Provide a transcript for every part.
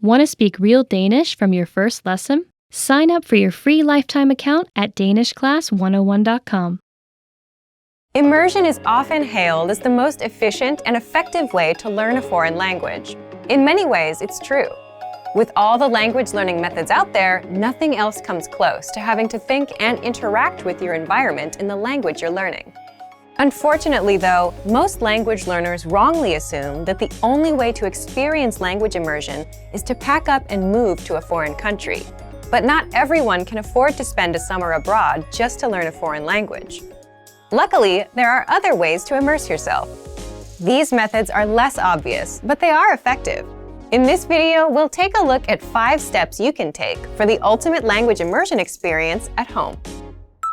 Want to speak real Danish from your first lesson? Sign up for your free lifetime account at danishclass101.com. Immersion is often hailed as the most efficient and effective way to learn a foreign language. In many ways, it's true. With all the language learning methods out there, nothing else comes close to having to think and interact with your environment in the language you're learning. Unfortunately, though, most language learners wrongly assume that the only way to experience language immersion is to pack up and move to a foreign country. But not everyone can afford to spend a summer abroad just to learn a foreign language. Luckily, there are other ways to immerse yourself. These methods are less obvious, but they are effective. In this video, we'll take a look at 5 steps you can take for the ultimate language immersion experience at home.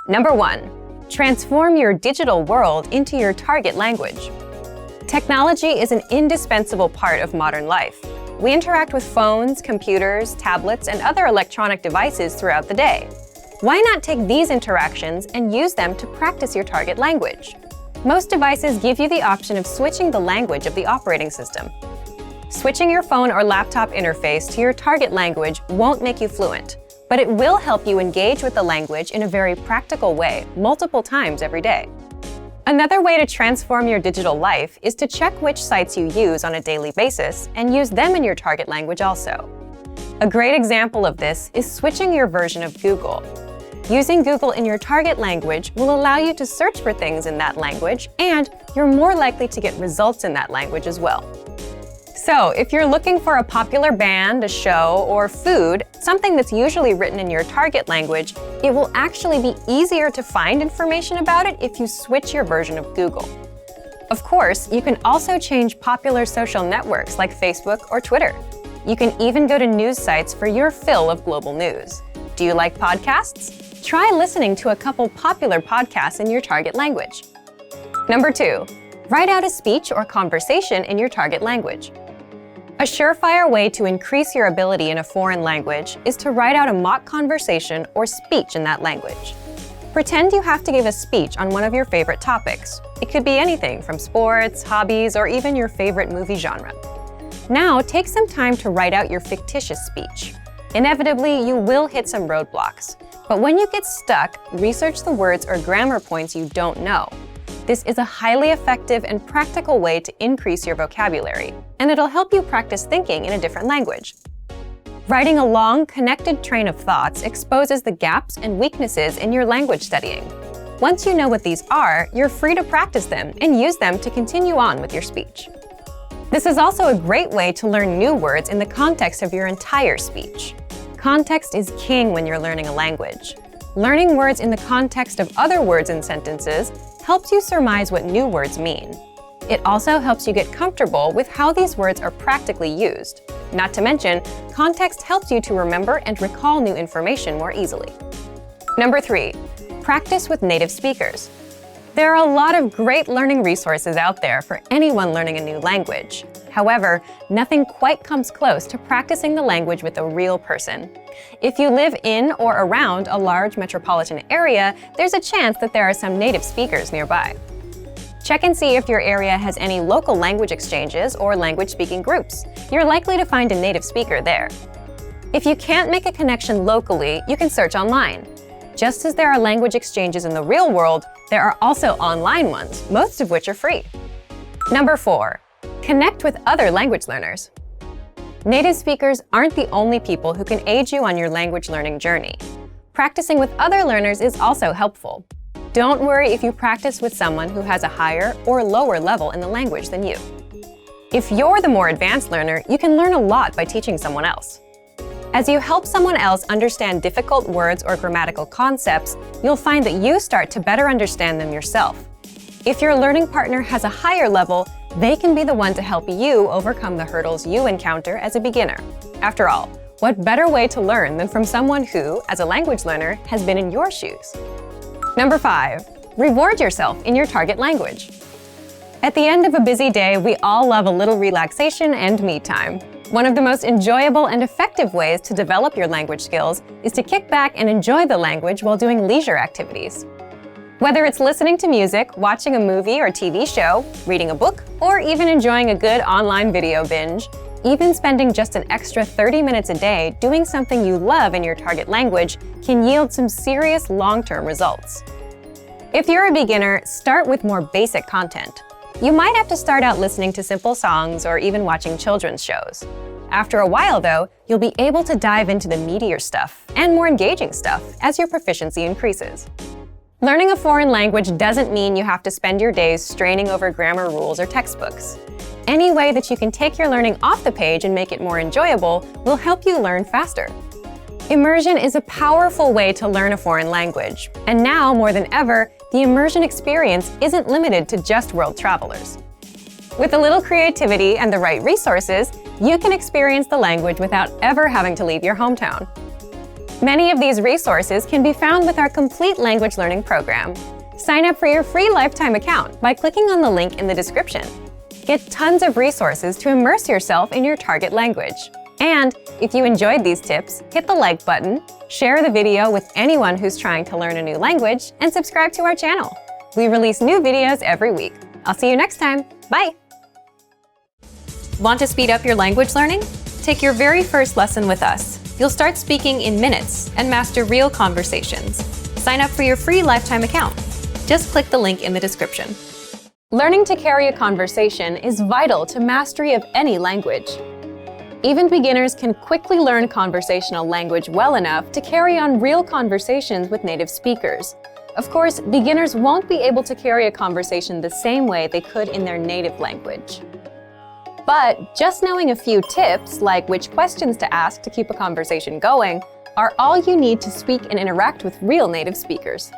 Number 1. Transform your digital world into your target language. Technology is an indispensable part of modern life. We interact with phones, computers, tablets, and other electronic devices throughout the day. Why not take these interactions and use them to practice your target language? Most devices give you the option of switching the language of the operating system. Switching your phone or laptop interface to your target language won't make you fluent, but it will help you engage with the language in a very practical way multiple times every day. Another way to transform your digital life is to check which sites you use on a daily basis and use them in your target language also. A great example of this is switching your version of Google. Using Google in your target language will allow you to search for things in that language, and you're more likely to get results in that language as well. So, if you're looking for a popular band, a show, or food, something that's usually written in your target language, it will actually be easier to find information about it if you switch your version of Google. Of course, you can also change popular social networks like Facebook or Twitter. You can even go to news sites for your fill of global news. Do you like podcasts? Try listening to a couple popular podcasts in your target language. Number 2. Write out a speech or conversation in your target language. A surefire way to increase your ability in a foreign language is to write out a mock conversation or speech in that language. Pretend you have to give a speech on one of your favorite topics. It could be anything from sports, hobbies, or even your favorite movie genre. Now, take some time to write out your fictitious speech. Inevitably, you will hit some roadblocks. But when you get stuck, research the words or grammar points you don't know. This is a highly effective and practical way to increase your vocabulary, and it'll help you practice thinking in a different language. Writing a long, connected train of thoughts exposes the gaps and weaknesses in your language studying. Once you know what these are, you're free to practice them and use them to continue on with your speech. This is also a great way to learn new words in the context of your entire speech. Context is king when you're learning a language. Learning words in the context of other words and sentences helps you surmise what new words mean. It also helps you get comfortable with how these words are practically used. Not to mention, context helps you to remember and recall new information more easily. Number 3. Practice with native speakers. There are a lot of great learning resources out there for anyone learning a new language. However, nothing quite comes close to practicing the language with a real person. If you live in or around a large metropolitan area, there's a chance that there are some native speakers nearby. Check and see if your area has any local language exchanges or language-speaking groups. You're likely to find a native speaker there. If you can't make a connection locally, you can search online. Just as there are language exchanges in the real world, there are also online ones, most of which are free. Number 4. Connect with other language learners. Native speakers aren't the only people who can aid you on your language learning journey. Practicing with other learners is also helpful. Don't worry if you practice with someone who has a higher or lower level in the language than you. If you're the more advanced learner, you can learn a lot by teaching someone else. As you help someone else understand difficult words or grammatical concepts, you'll find that you start to better understand them yourself. If your learning partner has a higher level, they can be the one to help you overcome the hurdles you encounter as a beginner. After all, what better way to learn than from someone who, as a language learner, has been in your shoes? Number 5. Reward yourself in your target language. At the end of a busy day, we all love a little relaxation and me time. One of the most enjoyable and effective ways to develop your language skills is to kick back and enjoy the language while doing leisure activities. Whether it's listening to music, watching a movie or TV show, reading a book, or even enjoying a good online video binge, Even spending just an extra 30 minutes a day doing something you love in your target language can yield some serious long-term results. If you're a beginner, start with more basic content. You might have to start out listening to simple songs or even watching children's shows. After a while, though, you'll be able to dive into the meatier stuff and more engaging stuff as your proficiency increases. Learning a foreign language doesn't mean you have to spend your days straining over grammar rules or textbooks. Any way that you can take your learning off the page and make it more enjoyable will help you learn faster. Immersion is a powerful way to learn a foreign language, and now more than ever, the immersion experience isn't limited to just world travelers. With a little creativity and the right resources, you can experience the language without ever having to leave your hometown. Many of these resources can be found with our complete language learning program. Sign up for your free lifetime account by clicking on the link in the description. Get tons of resources to immerse yourself in your target language. And if you enjoyed these tips, hit the like button, share the video with anyone who's trying to learn a new language, and subscribe to our channel. We release new videos every week. I'll see you next time. Bye! Want to speed up your language learning? Take your very first lesson with us. You'll start speaking in minutes and master real conversations. Sign up for your free lifetime account. Just click the link in the description. Learning to carry a conversation is vital to mastery of any language. Even beginners can quickly learn conversational language well enough to carry on real conversations with native speakers. Of course, beginners won't be able to carry a conversation the same way they could in their native language. But just knowing a few tips, like which questions to ask to keep a conversation going, are all you need to speak and interact with real native speakers.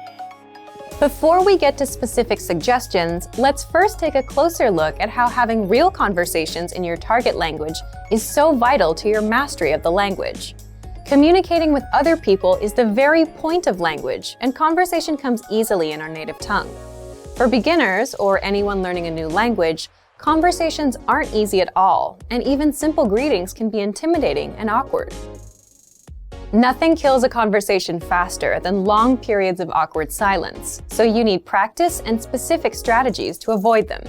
Before we get to specific suggestions, let's first take a closer look at how having real conversations in your target language is so vital to your mastery of the language. Communicating with other people is the very point of language, and conversation comes easily in our native tongue. For beginners, or anyone learning a new language, conversations aren't easy at all, and even simple greetings can be intimidating and awkward. Nothing kills a conversation faster than long periods of awkward silence, so you need practice and specific strategies to avoid them.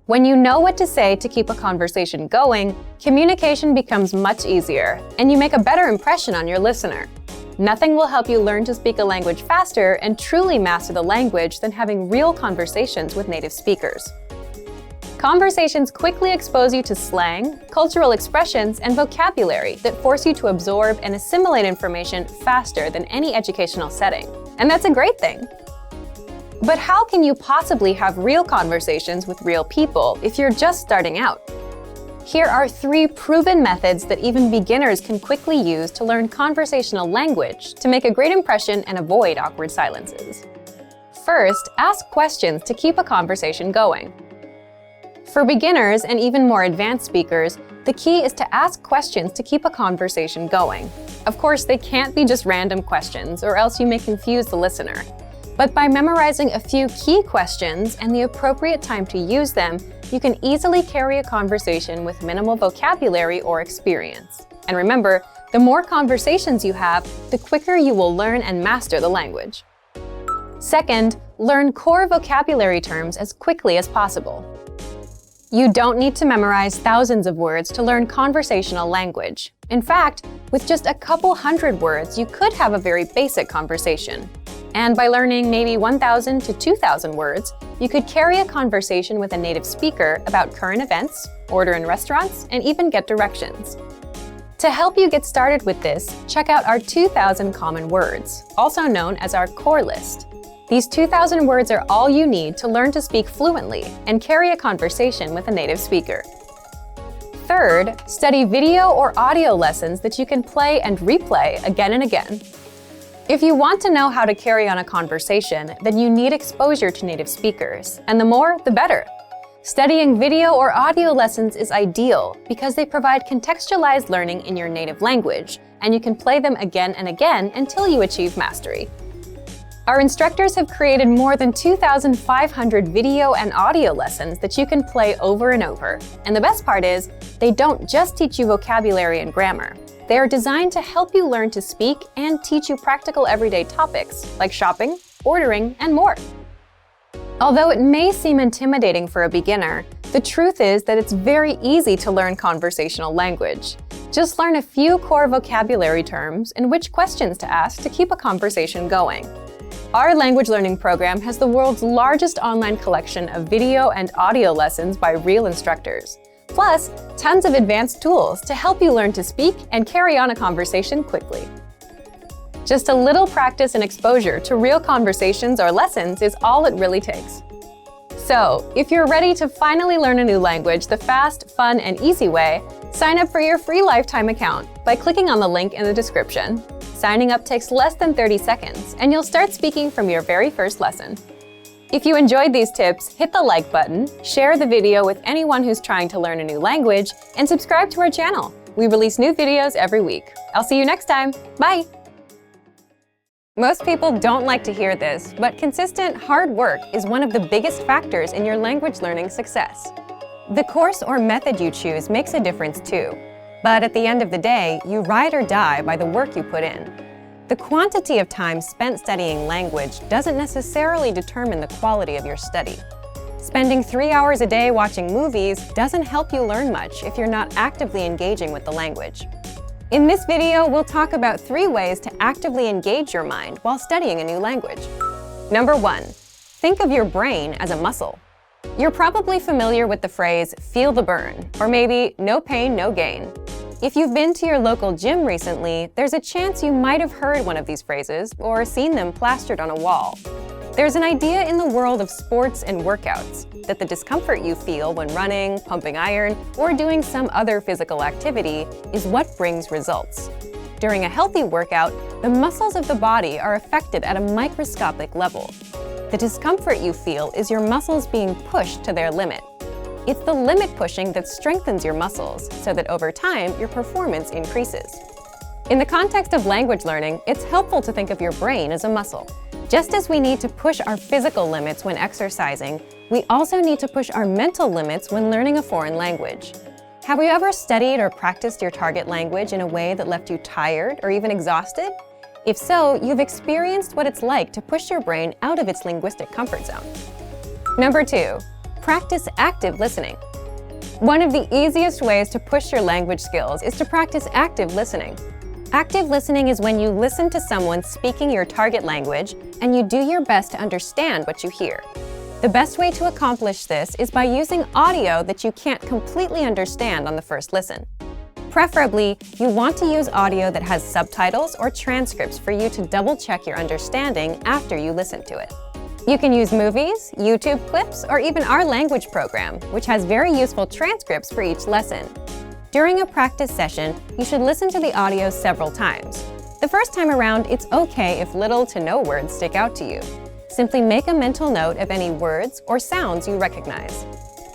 When you know what to say to keep a conversation going, communication becomes much easier, and you make a better impression on your listener. Nothing will help you learn to speak a language faster and truly master the language than having real conversations with native speakers. Conversations quickly expose you to slang, cultural expressions, and vocabulary that force you to absorb and assimilate information faster than any educational setting. And that's a great thing. But how can you possibly have real conversations with real people if you're just starting out? Here are 3 proven methods that even beginners can quickly use to learn conversational language to make a great impression and avoid awkward silences. First, ask questions to keep a conversation going. For beginners and even more advanced speakers, the key is to ask questions to keep a conversation going. Of course, they can't be just random questions, or else you may confuse the listener. But by memorizing a few key questions and the appropriate time to use them, you can easily carry a conversation with minimal vocabulary or experience. And remember, the more conversations you have, the quicker you will learn and master the language. Second, learn core vocabulary terms as quickly as possible. You don't need to memorize thousands of words to learn conversational language. In fact, with just a couple hundred words, you could have a very basic conversation. And by learning maybe 1,000 to 2,000 words, you could carry a conversation with a native speaker about current events, order in restaurants, and even get directions. To help you get started with this, check out our 2,000 common words, also known as our core list. These 2,000 words are all you need to learn to speak fluently and carry a conversation with a native speaker. Third, study video or audio lessons that you can play and replay again and again. If you want to know how to carry on a conversation, then you need exposure to native speakers, and the more, the better. Studying video or audio lessons is ideal because they provide contextualized learning in your native language, and you can play them again and again until you achieve mastery. Our instructors have created more than 2,500 video and audio lessons that you can play over and over. And the best part is, they don't just teach you vocabulary and grammar. They are designed to help you learn to speak and teach you practical everyday topics like shopping, ordering, and more. Although it may seem intimidating for a beginner, the truth is that it's very easy to learn conversational language. Just learn a few core vocabulary terms and which questions to ask to keep a conversation going. Our language learning program has the world's largest online collection of video and audio lessons by real instructors, plus tons of advanced tools to help you learn to speak and carry on a conversation quickly. Just a little practice and exposure to real conversations or lessons is all it really takes. So, if you're ready to finally learn a new language the fast, fun, and easy way, sign up for your free lifetime account by clicking on the link in the description. Signing up takes less than 30 seconds, and you'll start speaking from your very first lesson. If you enjoyed these tips, hit the like button, share the video with anyone who's trying to learn a new language, and subscribe to our channel. We release new videos every week. I'll see you next time. Bye! Most people don't like to hear this, but consistent, hard work is one of the biggest factors in your language learning success. The course or method you choose makes a difference too, but at the end of the day, you ride or die by the work you put in. The quantity of time spent studying language doesn't necessarily determine the quality of your study. Spending 3 hours a day watching movies doesn't help you learn much if you're not actively engaging with the language. In this video, we'll talk about 3 ways to actively engage your mind while studying a new language. Number 1, think of your brain as a muscle. You're probably familiar with the phrase, feel the burn, or maybe no pain, no gain. If you've been to your local gym recently, there's a chance you might have heard one of these phrases or seen them plastered on a wall. There's an idea in the world of sports and workouts that the discomfort you feel when running, pumping iron, or doing some other physical activity is what brings results. During a healthy workout, the muscles of the body are affected at a microscopic level. The discomfort you feel is your muscles being pushed to their limit. It's the limit pushing that strengthens your muscles so that over time, your performance increases. In the context of language learning, it's helpful to think of your brain as a muscle. Just as we need to push our physical limits when exercising, we also need to push our mental limits when learning a foreign language. Have you ever studied or practiced your target language in a way that left you tired or even exhausted? If so, you've experienced what it's like to push your brain out of its linguistic comfort zone. Number 2, practice active listening. One of the easiest ways to push your language skills is to practice active listening. Active listening is when you listen to someone speaking your target language and you do your best to understand what you hear. The best way to accomplish this is by using audio that you can't completely understand on the first listen. Preferably, you want to use audio that has subtitles or transcripts for you to double-check your understanding after you listen to it. You can use movies, YouTube clips, or even our language program, which has very useful transcripts for each lesson. During a practice session, you should listen to the audio several times. The first time around, it's okay if little to no words stick out to you. Simply make a mental note of any words or sounds you recognize.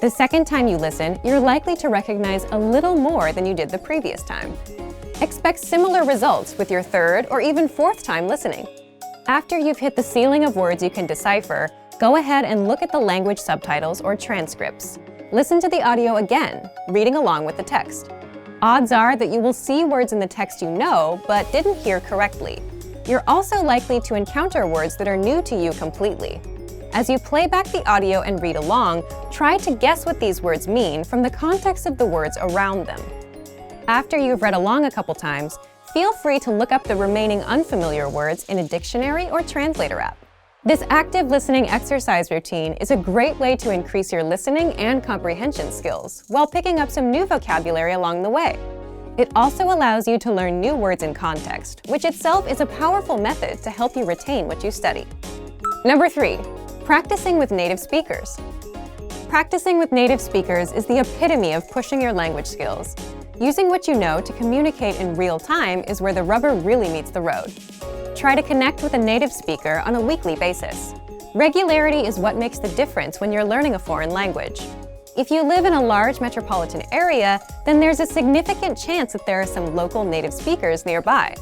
The second time you listen, you're likely to recognize a little more than you did the previous time. Expect similar results with your third or even fourth time listening. After you've hit the ceiling of words you can decipher, go ahead and look at the language subtitles or transcripts. Listen to the audio again, reading along with the text. Odds are that you will see words in the text you know, but didn't hear correctly. You're also likely to encounter words that are new to you completely. As you play back the audio and read along, try to guess what these words mean from the context of the words around them. After you've read along a couple times, feel free to look up the remaining unfamiliar words in a dictionary or translator app. This active listening exercise routine is a great way to increase your listening and comprehension skills while picking up some new vocabulary along the way. It also allows you to learn new words in context, which itself is a powerful method to help you retain what you study. Number 3, practicing with native speakers. Practicing with native speakers is the epitome of pushing your language skills. Using what you know to communicate in real time is where the rubber really meets the road. Try to connect with a native speaker on a weekly basis. Regularity is what makes the difference when you're learning a foreign language. If you live in a large metropolitan area, then there's a significant chance that there are some local native speakers nearby.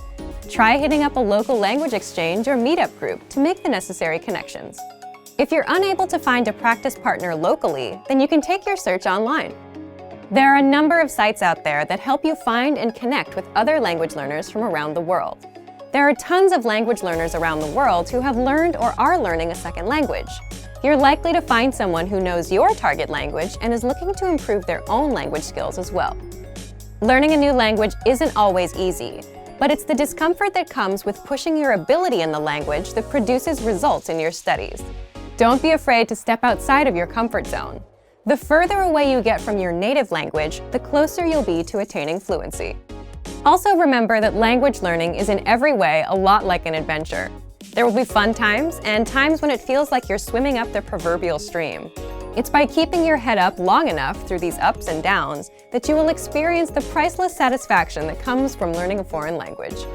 Try hitting up a local language exchange or meetup group to make the necessary connections. If you're unable to find a practice partner locally, then you can take your search online. There are a number of sites out there that help you find and connect with other language learners from around the world. There are tons of language learners around the world who have learned or are learning a second language. you're likely to find someone who knows your target language and is looking to improve their own language skills as well. Learning a new language isn't always easy, but it's the discomfort that comes with pushing your ability in the language that produces results in your studies. Don't be afraid to step outside of your comfort zone. The further away you get from your native language, the closer you'll be to attaining fluency. Also remember that language learning is in every way a lot like an adventure. There will be fun times and times when it feels like you're swimming up the proverbial stream. It's by keeping your head up long enough through these ups and downs that you will experience the priceless satisfaction that comes from learning a foreign language.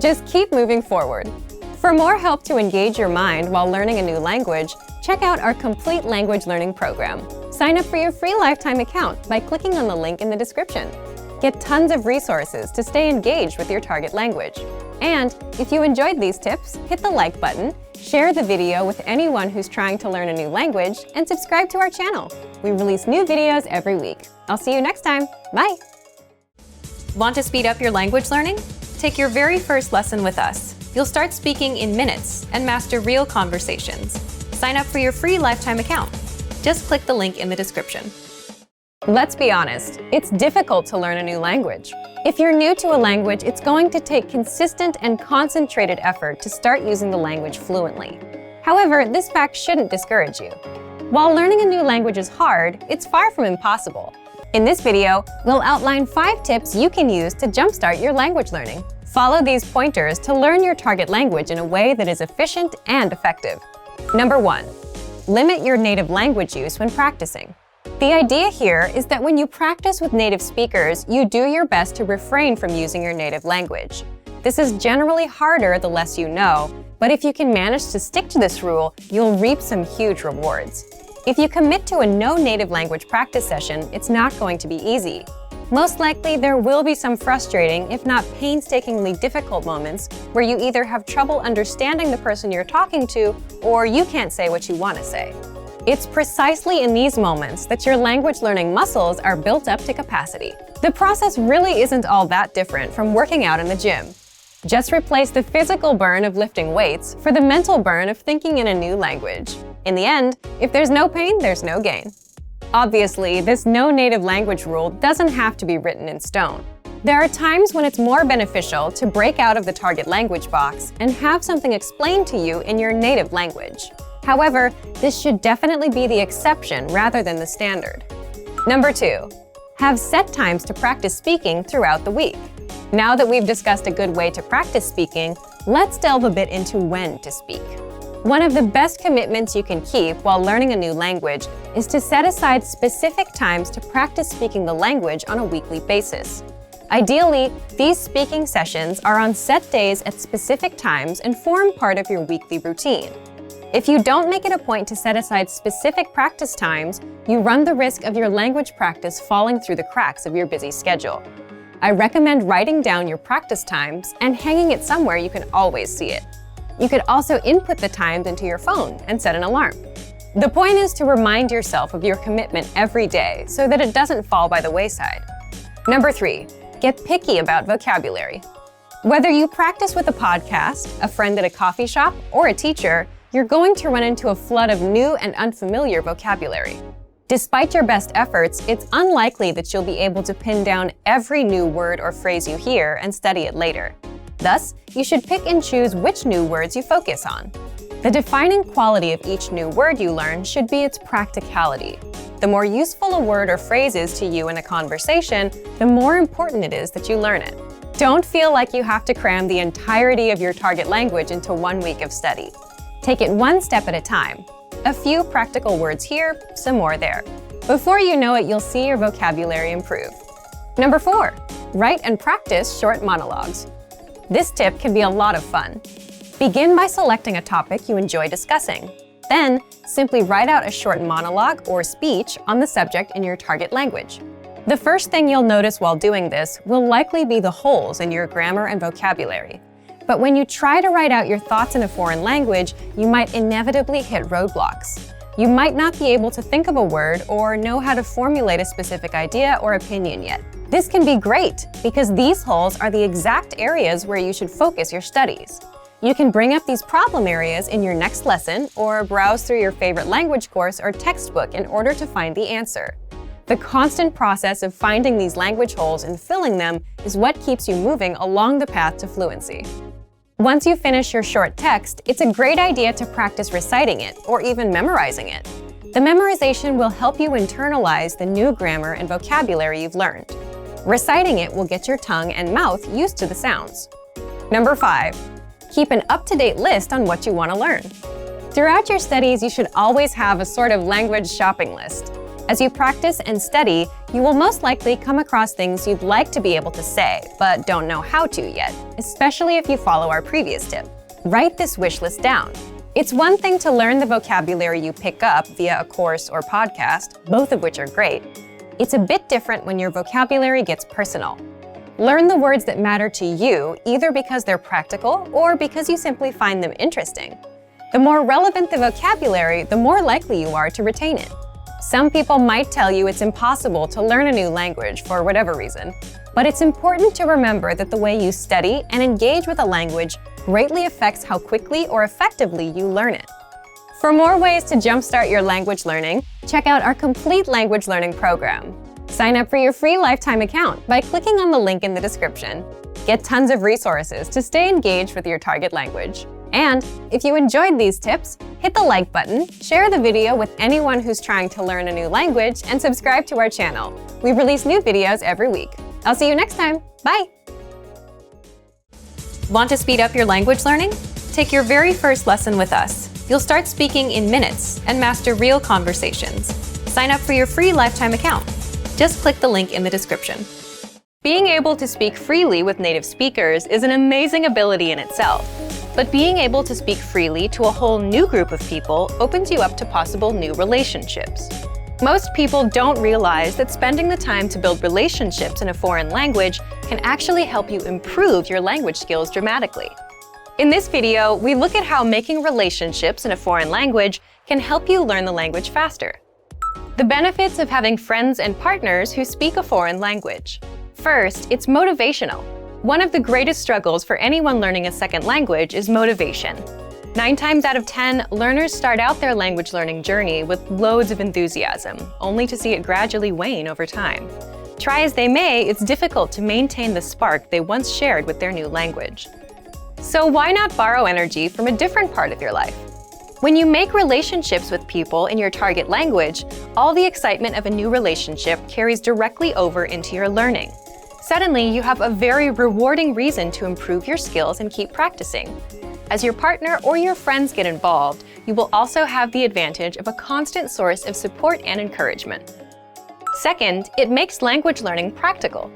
Just keep moving forward. For more help to engage your mind while learning a new language, check out our complete language learning program. Sign up for your free lifetime account by clicking on the link in the description. Get tons of resources to stay engaged with your target language. And if you enjoyed these tips, hit the like button, share the video with anyone who's trying to learn a new language, and subscribe to our channel. We release new videos every week. I'll see you next time. Bye! Want to speed up your language learning? Take your very first lesson with us. You'll start speaking in minutes and master real conversations. Sign up for your free lifetime account. Just click the link in the description. Let's be honest, it's difficult to learn a new language. If you're new to a language, it's going to take consistent and concentrated effort to start using the language fluently. However, this fact shouldn't discourage you. While learning a new language is hard, it's far from impossible. In this video, we'll outline 5 tips you can use to jumpstart your language learning. Follow these pointers to learn your target language in a way that is efficient and effective. Number 1. Limit your native language use when practicing. The idea here is that when you practice with native speakers, you do your best to refrain from using your native language. This is generally harder the less you know, but if you can manage to stick to this rule, you'll reap some huge rewards. If you commit to a no native language practice session, it's not going to be easy. Most likely, there will be some frustrating, if not painstakingly difficult moments where you either have trouble understanding the person you're talking to or you can't say what you want to say. It's precisely in these moments that your language learning muscles are built up to capacity. The process really isn't all that different from working out in the gym. Just replace the physical burn of lifting weights for the mental burn of thinking in a new language. In the end, if there's no pain, there's no gain. Obviously, this no native language rule doesn't have to be written in stone. There are times when it's more beneficial to break out of the target language box and have something explained to you in your native language. However, this should definitely be the exception rather than the standard. Number 2. Have set times to practice speaking throughout the week. Now that we've discussed a good way to practice speaking, let's delve a bit into when to speak. One of the best commitments you can keep while learning a new language is to set aside specific times to practice speaking the language on a weekly basis. Ideally, these speaking sessions are on set days at specific times and form part of your weekly routine. If you don't make it a point to set aside specific practice times, you run the risk of your language practice falling through the cracks of your busy schedule. I recommend writing down your practice times and hanging it somewhere you can always see it. You could also input the times into your phone and set an alarm. The point is to remind yourself of your commitment every day so that it doesn't fall by the wayside. Number 3, get picky about vocabulary. Whether you practice with a podcast, a friend at a coffee shop, or a teacher, you're going to run into a flood of new and unfamiliar vocabulary. Despite your best efforts, it's unlikely that you'll be able to pin down every new word or phrase you hear and study it later. Thus, you should pick and choose which new words you focus on. The defining quality of each new word you learn should be its practicality. The more useful a word or phrase is to you in a conversation, the more important it is that you learn it. Don't feel like you have to cram the entirety of your target language into 1 week of study. Take it one step at a time. A few practical words here, some more there. Before you know it, you'll see your vocabulary improve. Number 4, write and practice short monologues. This tip can be a lot of fun. Begin by selecting a topic you enjoy discussing. Then, simply write out a short monologue or speech on the subject in your target language. The first thing you'll notice while doing this will likely be the holes in your grammar and vocabulary. But when you try to write out your thoughts in a foreign language, you might inevitably hit roadblocks. You might not be able to think of a word or know how to formulate a specific idea or opinion yet. This can be great because these holes are the exact areas where you should focus your studies. You can bring up these problem areas in your next lesson or browse through your favorite language course or textbook in order to find the answer. The constant process of finding these language holes and filling them is what keeps you moving along the path to fluency. Once you finish your short text, it's a great idea to practice reciting it or even memorizing it. The memorization will help you internalize the new grammar and vocabulary you've learned. Reciting it will get your tongue and mouth used to the sounds. Number 5. Keep an up-to-date list on what you want to learn. Throughout your studies, you should always have a sort of language shopping list. As you practice and study, you will most likely come across things you'd like to be able to say, but don't know how to yet, especially if you follow our previous tip. Write this wish list down. It's one thing to learn the vocabulary you pick up via a course or podcast, both of which are great. It's a bit different when your vocabulary gets personal. Learn the words that matter to you, either because they're practical or because you simply find them interesting. The more relevant the vocabulary, the more likely you are to retain it. Some people might tell you it's impossible to learn a new language for whatever reason, but it's important to remember that the way you study and engage with a language greatly affects how quickly or effectively you learn it. For more ways to jumpstart your language learning, check out our complete language learning program. Sign up for your free lifetime account by clicking on the link in the description. Get tons of resources to stay engaged with your target language. And if you enjoyed these tips, hit the like button, share the video with anyone who's trying to learn a new language, and subscribe to our channel. We release new videos every week. I'll see you next time. Bye! Want to speed up your language learning? Take your very first lesson with us. You'll start speaking in minutes and master real conversations. Sign up for your free lifetime account. Just click the link in the description. Being able to speak freely with native speakers is an amazing ability in itself. But being able to speak freely to a whole new group of people opens you up to possible new relationships. Most people don't realize that spending the time to build relationships in a foreign language can actually help you improve your language skills dramatically. In this video, we look at how making relationships in a foreign language can help you learn the language faster. The benefits of having friends and partners who speak a foreign language. First, it's motivational. One of the greatest struggles for anyone learning a second language is motivation. 9 times out of 10, learners start out their language learning journey with loads of enthusiasm, only to see it gradually wane over time. Try as they may, it's difficult to maintain the spark they once shared with their new language. So why not borrow energy from a different part of your life? When you make relationships with people in your target language, all the excitement of a new relationship carries directly over into your learning. Suddenly, you have a very rewarding reason to improve your skills and keep practicing. As your partner or your friends get involved, you will also have the advantage of a constant source of support and encouragement. Second, it makes language learning practical.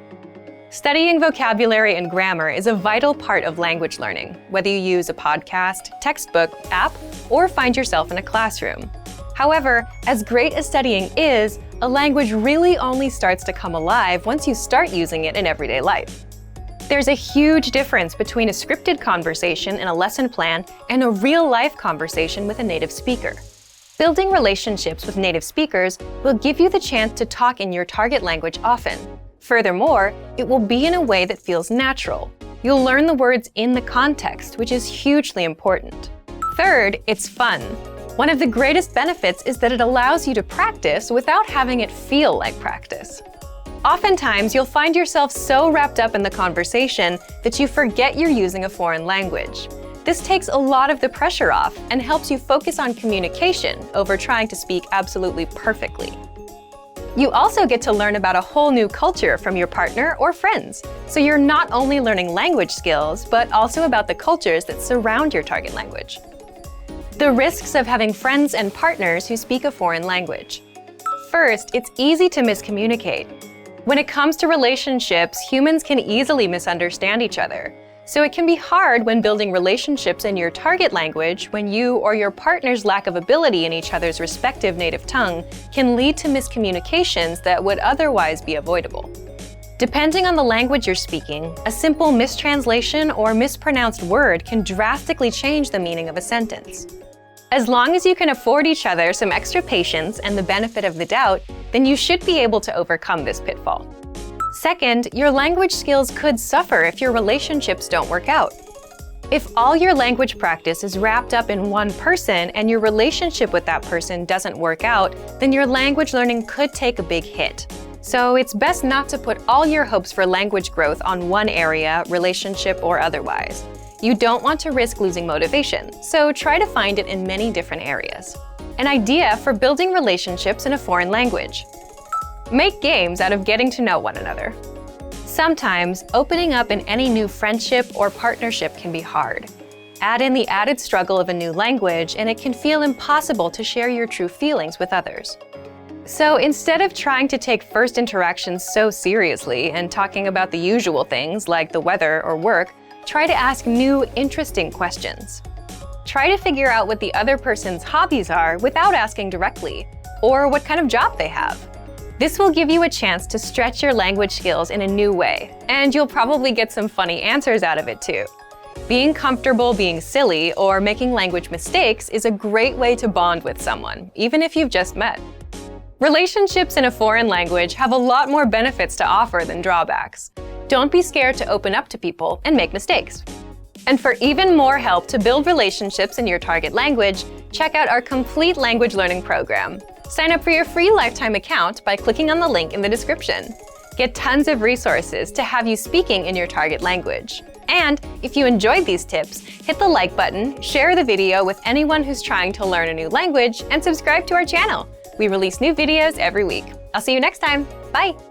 Studying vocabulary and grammar is a vital part of language learning, whether you use a podcast, textbook, app, or find yourself in a classroom. However, as great as studying is, a language really only starts to come alive once you start using it in everyday life. There's a huge difference between a scripted conversation in a lesson plan and a real-life conversation with a native speaker. Building relationships with native speakers will give you the chance to talk in your target language often. Furthermore, it will be in a way that feels natural. You'll learn the words in the context, which is hugely important. Third, it's fun. One of the greatest benefits is that it allows you to practice without having it feel like practice. Oftentimes, you'll find yourself so wrapped up in the conversation that you forget you're using a foreign language. This takes a lot of the pressure off and helps you focus on communication over trying to speak absolutely perfectly. You also get to learn about a whole new culture from your partner or friends, so you're not only learning language skills, but also about the cultures that surround your target language. The risks of having friends and partners who speak a foreign language. First, it's easy to miscommunicate. When it comes to relationships, humans can easily misunderstand each other. So it can be hard when building relationships in your target language when you or your partner's lack of ability in each other's respective native tongue can lead to miscommunications that would otherwise be avoidable. Depending on the language you're speaking, a simple mistranslation or mispronounced word can drastically change the meaning of a sentence. As long as you can afford each other some extra patience and the benefit of the doubt, then you should be able to overcome this pitfall. Second, your language skills could suffer if your relationships don't work out. If all your language practice is wrapped up in one person and your relationship with that person doesn't work out, then your language learning could take a big hit. So it's best not to put all your hopes for language growth on one area, relationship or otherwise. You don't want to risk losing motivation, so try to find it in many different areas. An idea for building relationships in a foreign language. Make games out of getting to know one another. Sometimes, opening up in any new friendship or partnership can be hard. Add in the added struggle of a new language, and it can feel impossible to share your true feelings with others. So instead of trying to take first interactions so seriously and talking about the usual things like the weather or work, try to ask new, interesting questions. Try to figure out what the other person's hobbies are without asking directly, or what kind of job they have. This will give you a chance to stretch your language skills in a new way, and you'll probably get some funny answers out of it too. Being comfortable being silly or making language mistakes is a great way to bond with someone, even if you've just met. Relationships in a foreign language have a lot more benefits to offer than drawbacks. Don't be scared to open up to people and make mistakes. And for even more help to build relationships in your target language, check out our complete language learning program. Sign up for your free lifetime account by clicking on the link in the description. Get tons of resources to have you speaking in your target language. And if you enjoyed these tips, hit the like button, share the video with anyone who's trying to learn a new language, and subscribe to our channel. We release new videos every week. I'll see you next time. Bye!